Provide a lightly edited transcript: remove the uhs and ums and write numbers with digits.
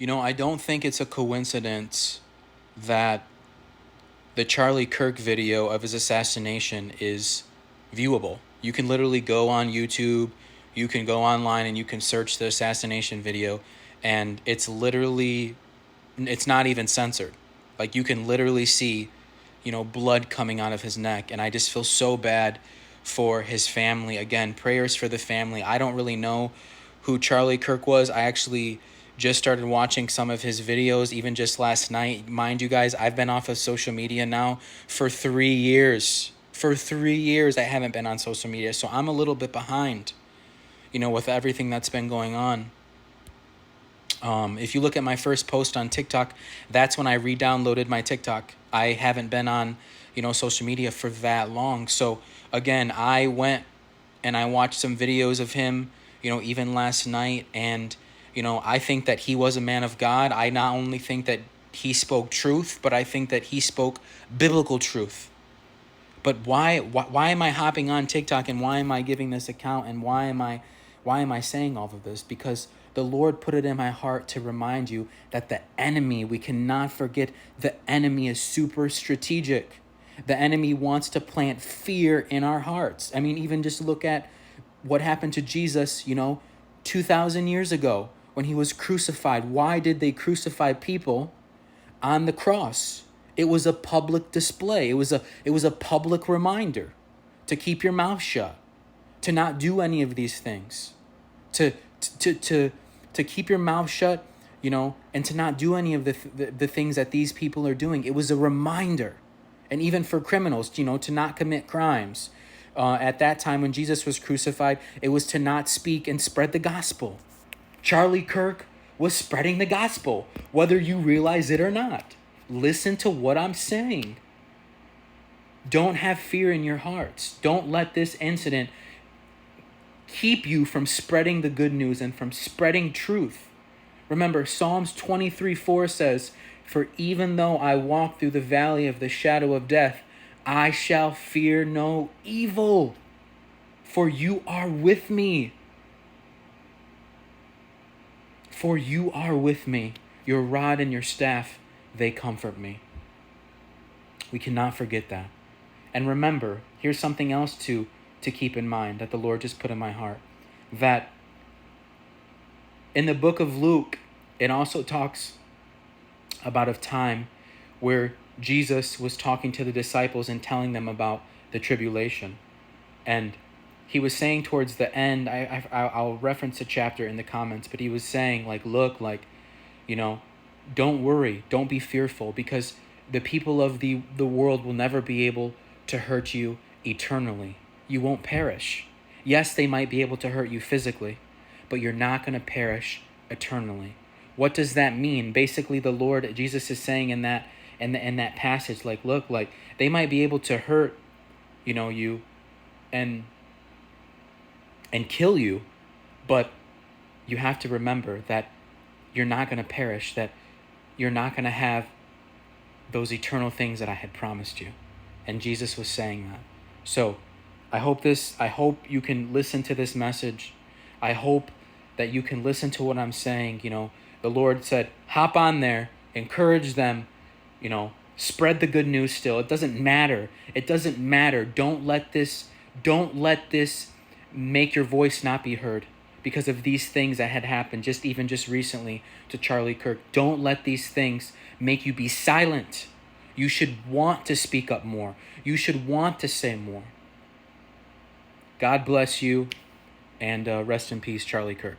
I don't think it's a coincidence that the Charlie Kirk video of his assassination is viewable. You can literally go on YouTube, you can go online and you can search the assassination video, and it's not even censored. Like, you can literally see, blood coming out of his neck. And I just feel so bad for his family. Again, prayers for the family. I don't really know who Charlie Kirk was. I actually just started watching some of his videos, even just last night. Mind you guys, I've been off of social media now for 3 years. For 3 years, I haven't been on social media. So I'm a little bit behind, with everything that's been going on. If you look at my first post on TikTok, that's when I re-downloaded my TikTok. I haven't been on, social media for that long. So again, I went and I watched some videos of him, even last night. And, I think that he was a man of God. I not only think that he spoke truth, but I think that he spoke biblical truth. But why am I hopping on TikTok, and why am I giving this account, and why am I saying all of this? Because the Lord put it in my heart to remind you that the enemy, we cannot forget, the enemy is super strategic. The enemy wants to plant fear in our hearts. I mean, even just look at what happened to Jesus, 2,000 years ago when he was crucified. Why did they crucify people on the cross? It was a public display. It was a public reminder to keep your mouth shut, to not do any of these things, to keep your mouth shut, and to not do any of the things that these people are doing. It was a reminder. And even for criminals, to not commit crimes. At that time when Jesus was crucified, it was to not speak and spread the gospel. Charlie Kirk was spreading the gospel, whether you realize it or not. Listen to what I'm saying. Don't have fear in your hearts. Don't let this incident keep you from spreading the good news and from spreading truth. Remember, Psalms 23:4 says, "For even though I walk through the valley of the shadow of death, I shall fear no evil, for you are with me." For you are with me. Your rod and your staff, they comfort me. We cannot forget that. And remember, here's something else to keep in mind that the Lord just put in my heart. That in the book of Luke, it also talks about a time where Jesus was talking to the disciples and telling them about the tribulation. And he was saying towards the end, I'll reference a chapter in the comments, but he was saying, look, don't worry, don't be fearful, because the people of the world will never be able to hurt you eternally. You won't perish. Yes, they might be able to hurt you physically, but you're not going to perish eternally. What does that mean? Basically, the Lord Jesus is saying in that passage, look, they might be able to hurt, you and kill you, but you have to remember that you're not going to perish, that you're not going to have those eternal things that I had promised you. And Jesus was saying that. So I hope you can listen to this message. I hope that you can listen to what I'm saying. The Lord said, hop on there, encourage them, spread the good news still. It doesn't matter. Don't let this make your voice not be heard because of these things that had happened just recently to Charlie Kirk. Don't let these things make you be silent. You should want to speak up more. You should want to say more. God bless you, and rest in peace, Charlie Kirk.